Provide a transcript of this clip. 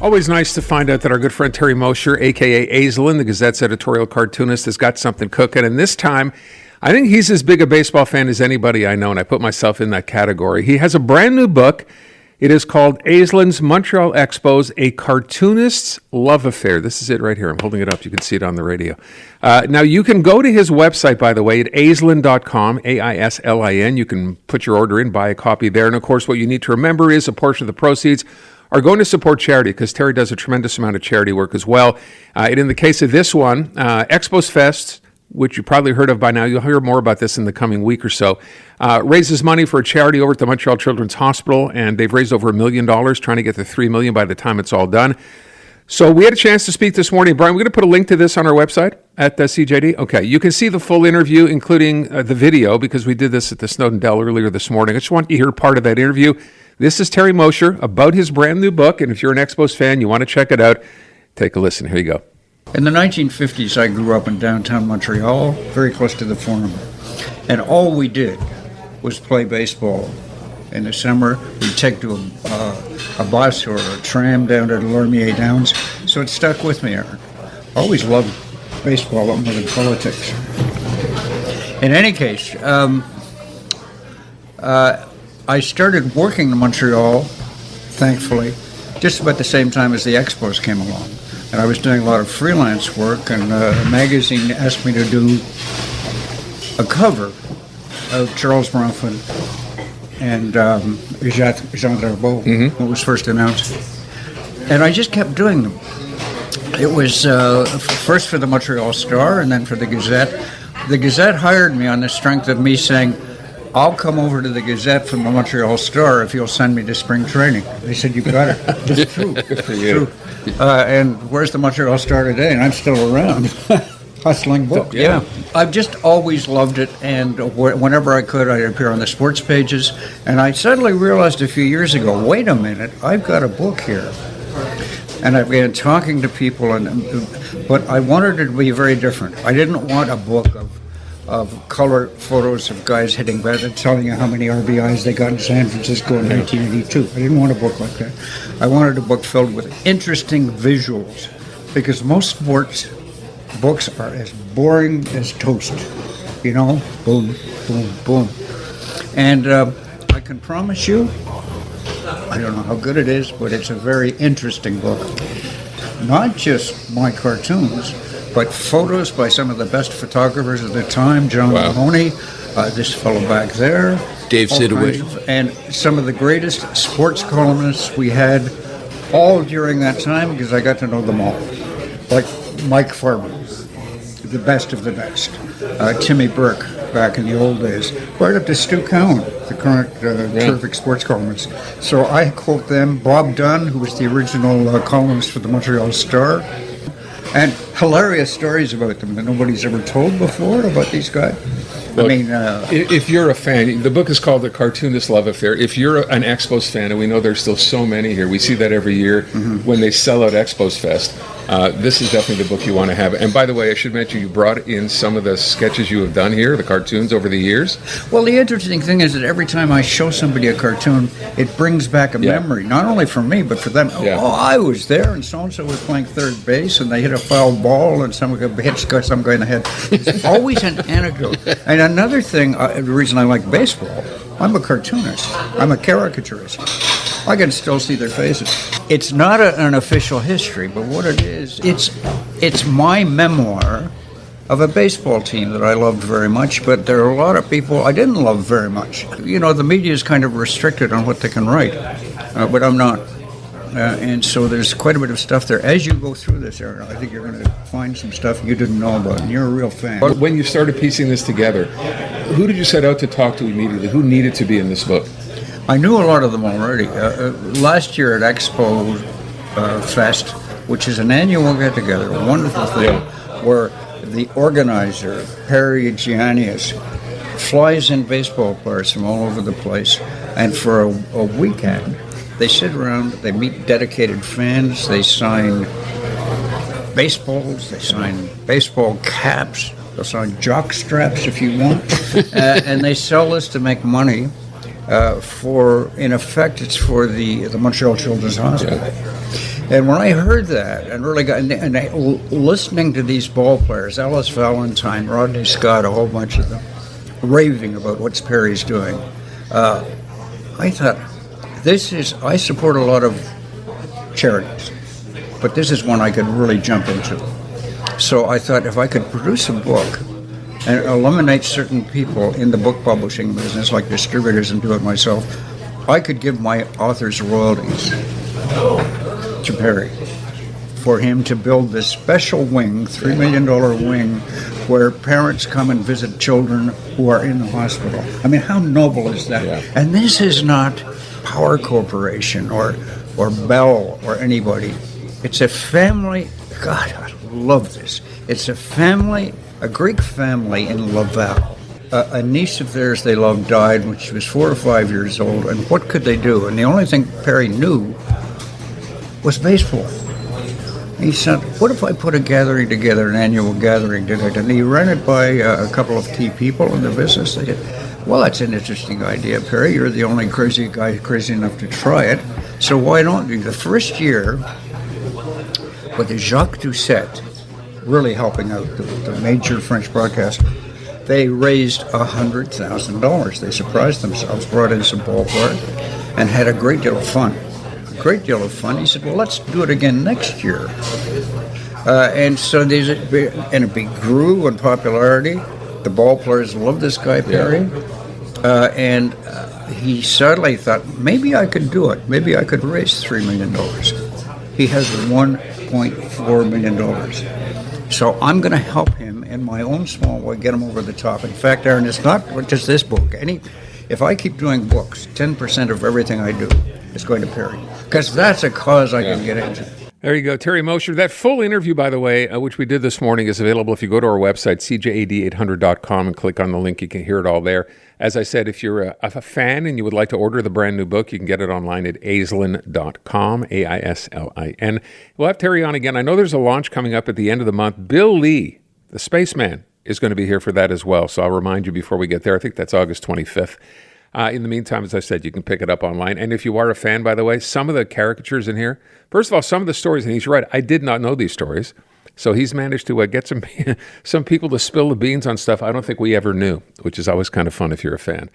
Always nice to find out that our good friend Terry Mosher, a.k.a. Aislinn, the Gazette's editorial cartoonist, has got something cooking. And this time, I think he's as big a baseball fan as anybody I know, and I put myself in that category. He has a brand new book. It is called Aislinn's Montreal Expos, A Cartoonist's Love Affair. This is it right here. I'm holding it up. You can see it on the radio. Now, you can go to his website, by the way, at aislinn.com, A-I-S-L-I-N. You can put your order in, buy a copy there. And, of course, what you need to remember is a portion of the proceeds are going to support charity, because Terry does a tremendous amount of charity work as well. And in the case of this one, Expos Fest, which you probably heard of by now, you'll hear more about this in the coming week or so, raises money for a charity over at the Montreal Children's Hospital, and they've raised over $1 million, trying to get to $3 million by the time it's all done. So we had a chance to speak this morning. Brian, we're going to put a link to this on our website at CJD. Okay, you can see the full interview, including the video, because we did this at the Snowden Dell earlier this morning. I just want you to hear part of that interview. This is Terry Mosher about his brand new book, and if you're an Expos fan, you want to check it out, take a listen. Here you go. In the 1950s, I grew up in downtown Montreal, very close to the Forum, and all we did was play baseball. In the summer, we'd take to a bus or a tram down to the Lormier Downs, so it stuck with me. I always loved baseball more than politics. In any case, I started working in Montreal, thankfully, just about the same time as the Expos came along. And I was doing a lot of freelance work, and a magazine asked me to do a cover of Charles Bronfman and Jean Darboux, when it was first announced. And I just kept doing them. It was first for the Montreal Star and then for the Gazette. The Gazette hired me on the strength of me saying, I'll come over to the Gazette from the Montreal Star if you'll send me to spring training. They said, you got it. It's true. Good for you. True. And where's the Montreal Star today? And I'm still around, hustling books. Yeah. I've just always loved it, and whenever I could, I'd appear on the sports pages. And I suddenly realized a few years ago, wait a minute, I've got a book here. And I began talking to people, but I wanted it to be very different. I didn't want a book of color photos of guys hitting bat and telling you how many RBIs they got in San Francisco in 1982. I didn't want a book like that. I wanted a book filled with interesting visuals, because most sports books are as boring as toast. You know, boom, boom, boom. And I can promise you, I don't know how good it is, but it's a very interesting book. Not just my cartoons, but photos by some of the best photographers of the time, John Mahoney, this fellow back there, Dave Sidaway, and some of the greatest sports columnists we had all during that time, because I got to know them all. Like Mike Farber, the best of the best. Timmy Burke, back in the old days, right up to Stu Cowan, the current terrific sports columnist. So I quote them. Bob Dunn, who was the original columnist for the Montreal Star, and hilarious stories about them that nobody's ever told before about these guys. Look, I mean, if you're a fan, the book is called The Cartoonist Love Affair. If you're an Expos fan, and we know there's still so many here, we see that every year when they sell out Expos Fest, this is definitely the book you want to have. And by the way, I should mention you brought in some of the sketches you have done here, the cartoons over the years. Well, the interesting thing is that every time I show somebody a cartoon, it brings back a memory, not only for me, but for them. Oh, I was there, and so-and-so was playing third base, and they hit a foul ball, and some hit some guy in the head. It's always an anecdote. And another thing, the reason I like baseball, I'm a cartoonist. I'm a caricaturist. I can still see their faces. It's not an official history, but what it is, it's my memoir of a baseball team that I loved very much, but there are a lot of people I didn't love very much. You know, the media is kind of restricted on what they can write, but I'm not. And so there's quite a bit of stuff there. As you go through this, Aaron, I think you're going to find some stuff you didn't know about, and you're a real fan. When you started piecing this together, who did you set out to talk to immediately? Who needed to be in this book? I knew a lot of them already. Last year at Expo Fest, which is an annual get-together, a wonderful thing, where the organizer, Perry Giannius, flies in baseball players from all over the place, and for a weekend, they sit around, they meet dedicated fans, they sign baseballs, they sign baseball caps, they'll sign jock straps if you want, and they sell this to make money in effect, it's for the Montreal Children's Hospital. And when I heard that and really got listening to these ball players, Ellis Valentine, Rodney Scott, a whole bunch of them, raving about what Perry's doing, I thought, I support a lot of charities, but this is one I could really jump into. So I thought if I could produce a book and eliminate certain people in the book publishing business, like distributors, and do it myself, I could give my authors royalties to Perry for him to build this special wing, $3 million wing, where parents come and visit children who are in the hospital. I mean, how noble is that? Yeah. And this is not Power Corporation or Bell or anybody. It's a family. God, I love this. It's a family, a Greek family in Laval. A niece of theirs they loved died when she was 4 or 5 years old, and what could they do? And the only thing Perry knew was baseball. He said, what if I put a gathering together, an annual gathering tonight? And he ran it by a couple of key people in the business. They said, well, that's an interesting idea, Perry. You're the only crazy guy crazy enough to try it. So why don't you? The first year, with Jacques Doucet really helping out the major French broadcaster, they raised $100,000. They surprised themselves, brought in some ballplayers, and had a great deal of fun. He said, well, let's do it again next year. And so it grew in popularity. The ball players loved this guy, Perry. And he suddenly thought, maybe I could do it. Maybe I could raise $3 million. He has $1.4 million. So I'm going to help him in my own small way, get him over the top. In fact, Aaron, it's not just this book. If I keep doing books, 10% of everything I do is going to Perry. Because that's a cause I can get into. There you go, Terry Mosher. That full interview, by the way, which we did this morning, is available if you go to our website, cjad800.com, and click on the link. You can hear it all there. As I said, if you're a fan and you would like to order the brand new book, you can get it online at aislinn.com, AISLIN. We'll have Terry on again. I know there's a launch coming up at the end of the month. Bill Lee, the spaceman, is going to be here for that as well. So I'll remind you before we get there. I think that's August 25th. In the meantime, as I said, you can pick it up online. And if you are a fan, by the way, some of the caricatures in here, first of all, some of the stories, and he's right, I did not know these stories. So he's managed to get some people to spill the beans on stuff I don't think we ever knew, which is always kind of fun if you're a fan.